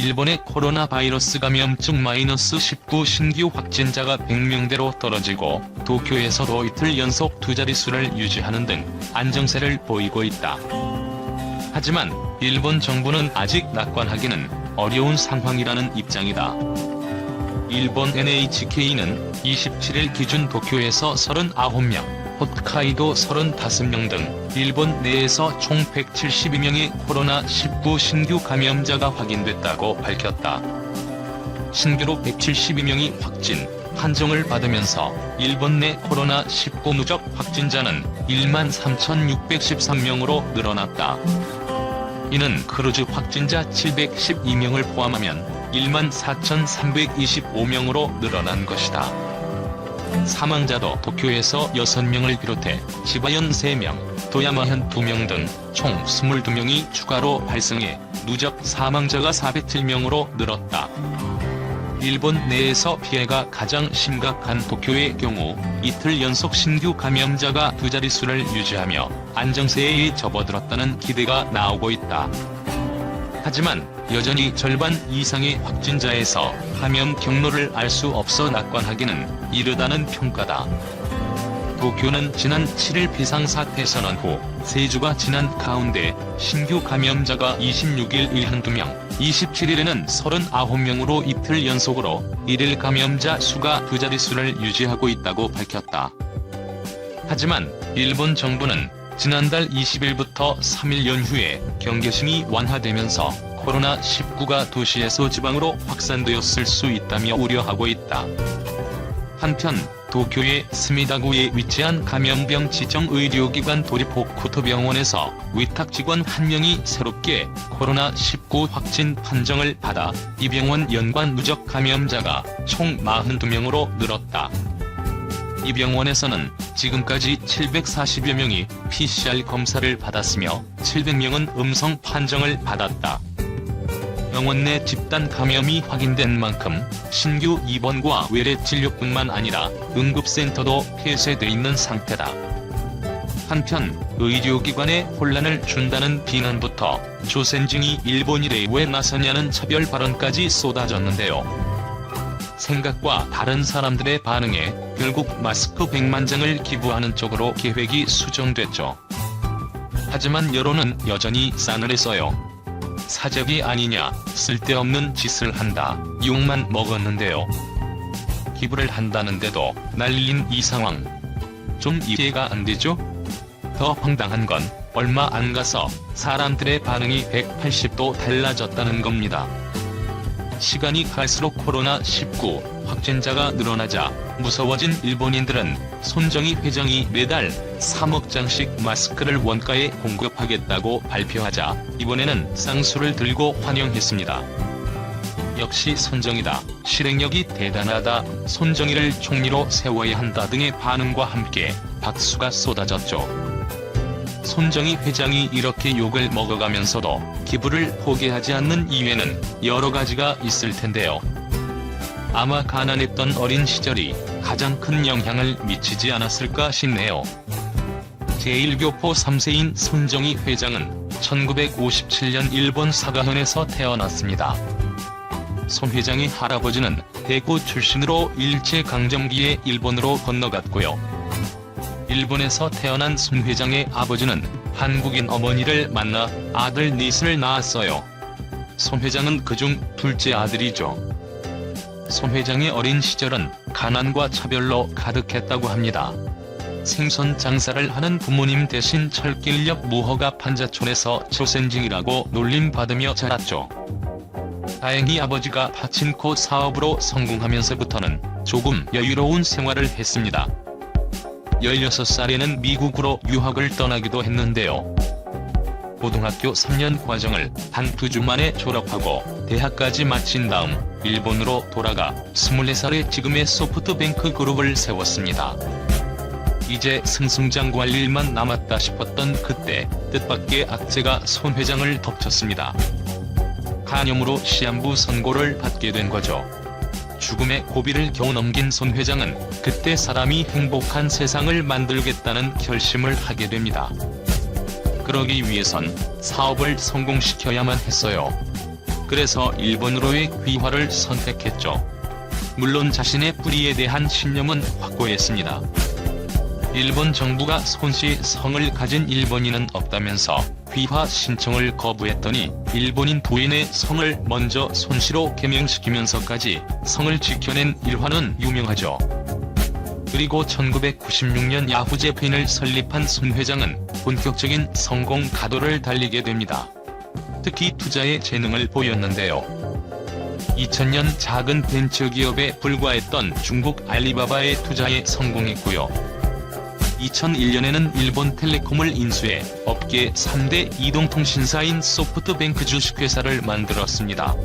일본의 코로나 바이러스 감염증 -19 신규 확진자가 100명대로 떨어지고 도쿄에서도 이틀 연속 두 자릿수를 유지하는 등 안정세를 보이고 있다. 하지만 일본 정부는 아직 낙관하기는 어려운 상황이라는 입장이다. 일본 NHK는 27일 기준 도쿄에서 39명, 홋카이도 35명 등 일본 내에서 총 172명의 코로나19 신규 감염자가 확인됐다고 밝혔다. 신규로 172명이 확진, 판정을 받으면서 일본 내 코로나19 누적 확진자는 13,613명으로 늘어났다. 이는 크루즈 확진자 712명을 포함하면 14,325명으로 늘어난 것이다. 사망자도 도쿄에서 6명을 비롯해 지바현 3명, 도야마현 2명 등 총 22명이 추가로 발생해 누적 사망자가 407명으로 늘었다. 일본 내에서 피해가 가장 심각한 도쿄의 경우 이틀 연속 신규 감염자가 두 자릿수를 유지하며 안정세에 접어들었다는 기대가 나오고 있다. 하지만 여전히 절반 이상의 확진자에서 감염 경로를 알 수 없어 낙관하기는 이르다는 평가다. 도쿄는 지난 7일 비상사태 선언 후 3주가 지난 가운데 신규 감염자가 26일 72명, 27일에는 39명으로 이틀 연속으로 일일 감염자 수가 두 자릿수를 유지하고 있다고 밝혔다. 하지만 일본 정부는 지난달 20일부터 3일 연휴에 경계심이 완화되면서 코로나19가 도시에서 지방으로 확산되었을 수 있다며 우려하고 있다. 한편 도쿄의 스미다구에 위치한 감염병 지정 의료기관 도리포쿠토병원에서 위탁 직원 1명이 새롭게 코로나19 확진 판정을 받아 이 병원 연관 누적 감염자가 총 42명으로 늘었다. 이 병원에서는 지금까지 740여 명이 PCR 검사를 받았으며 700명은 음성 판정을 받았다. 병원 내 집단 감염이 확인된 만큼 신규 입원과 외래 진료뿐만 아니라 응급센터도 폐쇄돼 있는 상태다. 한편 의료기관에 혼란을 준다는 비난부터 조센징이 일본 일에 왜 나서냐는 차별 발언까지 쏟아졌는데요. 생각과 다른 사람들의 반응에 결국 마스크 100만 장을 기부하는 쪽으로 계획이 수정됐죠. 하지만 여론은 여전히 싸늘했어요. 사재기 아니냐, 쓸데없는 짓을 한다, 욕만 먹었는데요. 기부를 한다는데도 날린 이 상황. 좀 이해가 안 되죠? 더 황당한 건 얼마 안 가서 사람들의 반응이 180도 달라졌다는 겁니다. 시간이 갈수록 코로나19 확진자가 늘어나자 무서워진 일본인들은 손정희 회장이 매달 3억 장씩 마스크를 원가에 공급하겠다고 발표하자 이번에는 쌍수를 들고 환영했습니다. 역시 손정희다, 실행력이 대단하다, 손정희를 총리로 세워야 한다 등의 반응과 함께 박수가 쏟아졌죠. 손정희 회장이 이렇게 욕을 먹어가면서도 기부를 포기하지 않는 이유에는 여러 가지가 있을 텐데요. 아마 가난했던 어린 시절이 가장 큰 영향을 미치지 않았을까 싶네요. 제1교포 3세인 손정희 회장은 1957년 일본 사가현에서 태어났습니다. 손 회장의 할아버지는 대구 출신으로 일제강점기에 일본으로 건너갔고요. 일본에서 태어난 손 회장의 아버지는 한국인 어머니를 만나 아들 넷을 낳았어요. 손 회장은 그중 둘째 아들이죠. 손 회장의 어린 시절은 가난과 차별로 가득했다고 합니다. 생선 장사를 하는 부모님 대신 철길역 무허가 판자촌에서 조센징이라고 놀림받으며 자랐죠. 다행히 아버지가 파친코 사업으로 성공하면서부터는 조금 여유로운 생활을 했습니다. 16살에는 미국으로 유학을 떠나기도 했는데요. 고등학교 3년 과정을 단 2주 만에 졸업하고 대학까지 마친 다음 일본으로 돌아가 24살에 지금의 소프트뱅크 그룹을 세웠습니다. 이제 승승장구할 일만 남았다 싶었던 그때 뜻밖의 악재가 손 회장을 덮쳤습니다. 간염으로 시한부 선고를 받게 된 거죠. 죽음의 고비를 겨우 넘긴 손 회장은 그때 사람이 행복한 세상을 만들겠다는 결심을 하게 됩니다. 그러기 위해선 사업을 성공시켜야만 했어요. 그래서 일본으로의 귀화를 선택했죠. 물론 자신의 뿌리에 대한 신념은 확고했습니다. 일본 정부가 손씨 성을 가진 일본인은 없다면서 귀화 신청을 거부했더니 일본인 부인의 성을 먼저 손씨로 개명시키면서까지 성을 지켜낸 일화는 유명하죠. 그리고 1996년 야후재팬을 설립한 손 회장은 본격적인 성공 가도를 달리게 됩니다. 특히 투자에 재능을 보였는데요. 2000년 작은 벤처기업에 불과했던 중국 알리바바의 투자에 성공했고요. 2001년에는 일본텔레콤을 인수해 업계 3대 이동통신사인 소프트뱅크 주식회사를 만들었습니다.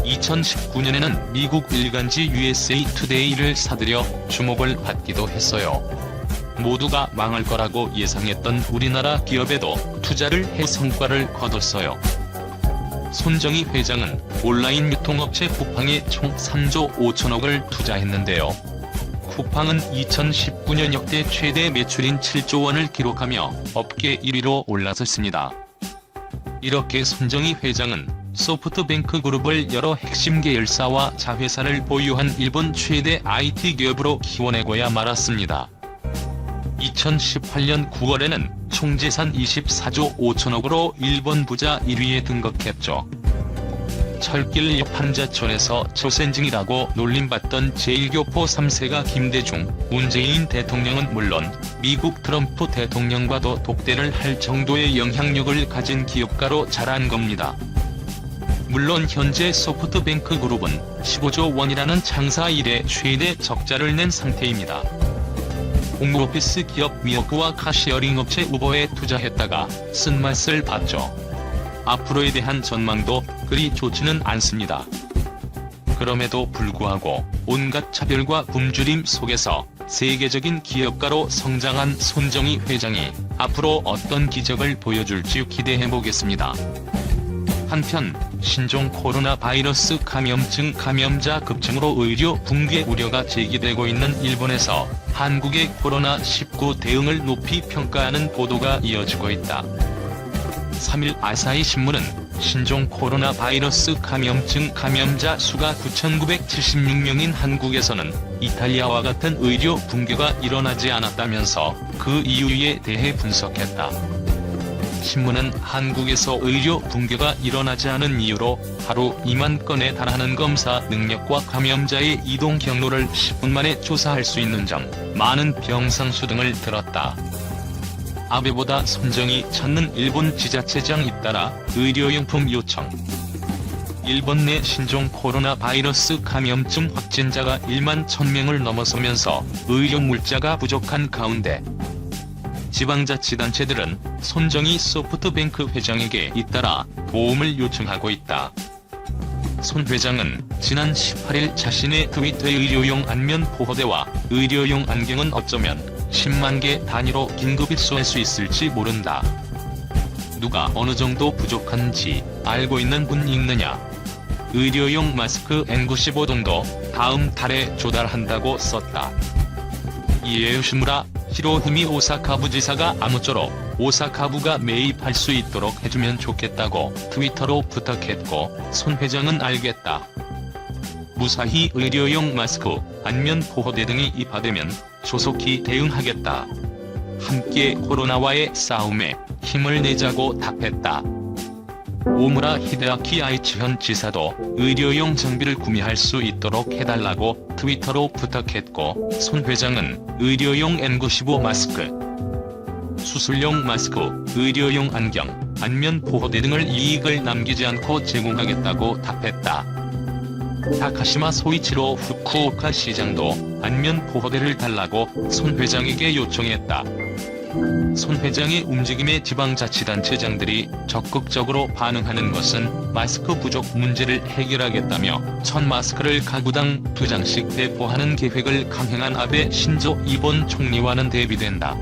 2019년에는 미국 일간지 USA 투데이를 사들여 주목을 받기도 했어요. 모두가 망할 거라고 예상했던 우리나라 기업에도 투자를 해 성과를 거뒀어요. 손정희 회장은 온라인 유통업체 쿠팡에 총 3조 5천억을 투자했는데요. 쿠팡은 2019년 역대 최대 매출인 7조 원을 기록하며 업계 1위로 올라섰습니다. 이렇게 손정희 회장은 소프트뱅크 그룹을 여러 핵심 계열사와 자회사를 보유한 일본 최대 IT 기업으로 키워내고야 말았습니다. 2018년 9월에는 총재산 24조 5천억으로 일본 부자 1위에 등극했죠. 철길 옆 한자촌에서 조센증이라고 놀림받던 제1교포 3세가 김대중, 문재인 대통령은 물론 미국 트럼프 대통령과도 독대를 할 정도의 영향력을 가진 기업가로 자란 겁니다. 물론 현재 소프트뱅크 그룹은 15조 원이라는 창사 이래 최대 적자를 낸 상태입니다. 홈오피스 기업 미어크와 카시어링 업체 우버에 투자했다가 쓴맛을 봤죠. 앞으로에 대한 전망도 그리 좋지는 않습니다. 그럼에도 불구하고 온갖 차별과 굶주림 속에서 세계적인 기업가로 성장한 손정희 회장이 앞으로 어떤 기적을 보여줄지 기대해보겠습니다. 한편 신종 코로나 바이러스 감염증 감염자 급증으로 의료 붕괴 우려가 제기되고 있는 일본에서 한국의 코로나19 대응을 높이 평가하는 보도가 이어지고 있다. 3일 아사히 신문은 신종 코로나 바이러스 감염증 감염자 수가 9,976명인 한국에서는 이탈리아와 같은 의료 붕괴가 일어나지 않았다면서 그 이유에 대해 분석했다. 신문은 한국에서 의료 붕괴가 일어나지 않은 이유로 하루 2만 건에 달하는 검사 능력과 감염자의 이동 경로를 10분 만에 조사할 수 있는 점, 많은 병상수 등을 들었다. 아베보다 손정희 찾는 일본 지자체장 잇따라 의료용품 요청. 일본 내 신종 코로나 바이러스 감염증 확진자가 1만 1,000명을 넘어서면서 의료 물자가 부족한 가운데 지방자치단체들은 손정희 소프트뱅크 회장에게 잇따라 도움을 요청하고 있다. 손 회장은 지난 18일 자신의 트위터에 의료용 안면 보호대와 의료용 안경은 어쩌면 10만 개 단위로 긴급 입수할 수 있을지 모른다. 누가 어느 정도 부족한지 알고 있는 분 있느냐. 의료용 마스크 N95등도 다음 달에 조달한다고 썼다. 이에 요시무라 히로히미 오사카부지사가 아무쪼록 오사카부가 매입할 수 있도록 해주면 좋겠다고 트위터로 부탁했고, 손 회장은 알겠다. 무사히 의료용 마스크, 안면 보호대 등이 입하되면 조속히 대응하겠다. 함께 코로나와의 싸움에 힘을 내자고 답했다. 오무라 히데아키 아이치현 지사도 의료용 장비를 구매할 수 있도록 해달라고 트위터로 부탁했고, 손 회장은 의료용 N95 마스크, 수술용 마스크, 의료용 안경, 안면 보호대 등을 이익을 남기지 않고 제공하겠다고 답했다. 타카시마 소이치로 후쿠오카 시장도 안면 보호대를 달라고 손 회장에게 요청했다. 손 회장의 움직임에 지방자치단체장들이 적극적으로 반응하는 것은 마스크 부족 문제를 해결하겠다며 첫 마스크를 가구당 2장씩 배포하는 계획을 강행한 아베 신조 일본 총리와는 대비된다.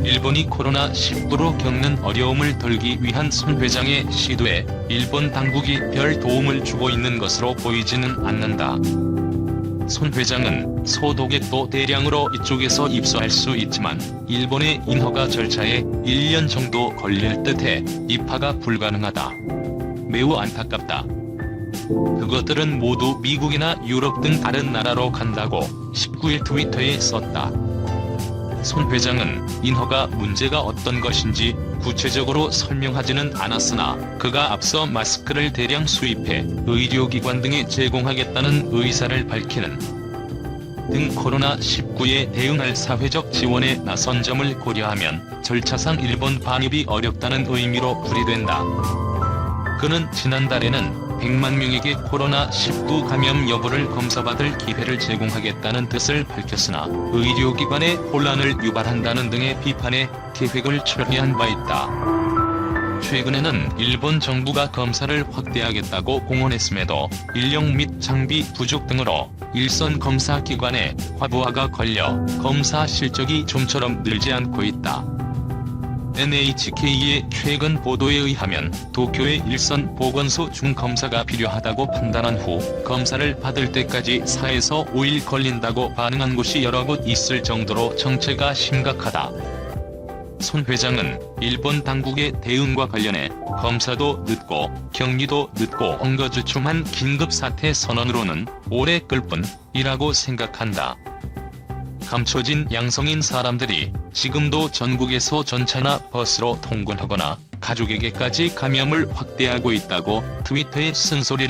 일본이 코로나19로 겪는 어려움을 덜기 위한 손 회장의 시도에 일본 당국이 별 도움을 주고 있는 것으로 보이지는 않는다. 손 회장은 소독액도 대량으로 이쪽에서 입수할 수 있지만 일본의 인허가 절차에 1년 정도 걸릴 듯해 입하가 불가능하다. 매우 안타깝다. 그것들은 모두 미국이나 유럽 등 다른 나라로 간다고 19일 트위터에 썼다. 손 회장은 인허가 문제가 어떤 것인지 구체적으로 설명하지는 않았으나 그가 앞서 마스크를 대량 수입해 의료기관 등에 제공하겠다는 의사를 밝히는 등 코로나19에 대응할 사회적 지원에 나선 점을 고려하면 절차상 일본 반입이 어렵다는 의미로 풀이된다. 그는 지난달에는 100만 명에게 코로나19 감염 여부를 검사받을 기회를 제공하겠다는 뜻을 밝혔으나 의료기관에 혼란을 유발한다는 등의 비판에 계획을 철회한 바 있다. 최근에는 일본 정부가 검사를 확대하겠다고 공언했음에도 인력 및 장비 부족 등으로 일선 검사 기관의 과부하가 걸려 검사 실적이 좀처럼 늘지 않고 있다. NHK의 최근 보도에 의하면 도쿄의 일선 보건소 중 검사가 필요하다고 판단한 후 검사를 받을 때까지 4에서 5일 걸린다고 반응한 곳이 여러 곳 있을 정도로 정체가 심각하다. 손 회장은 일본 당국의 대응과 관련해 검사도 늦고 격리도 늦고 엉거주춤한 긴급사태 선언으로는 오래 끌 뿐이라고 생각한다. 감춰진 양성인 사람들이 지금도 전국에서 전차나 버스로 통근하거나 가족에게까지 감염을 확대하고 있다고 트위터에 쓴소리를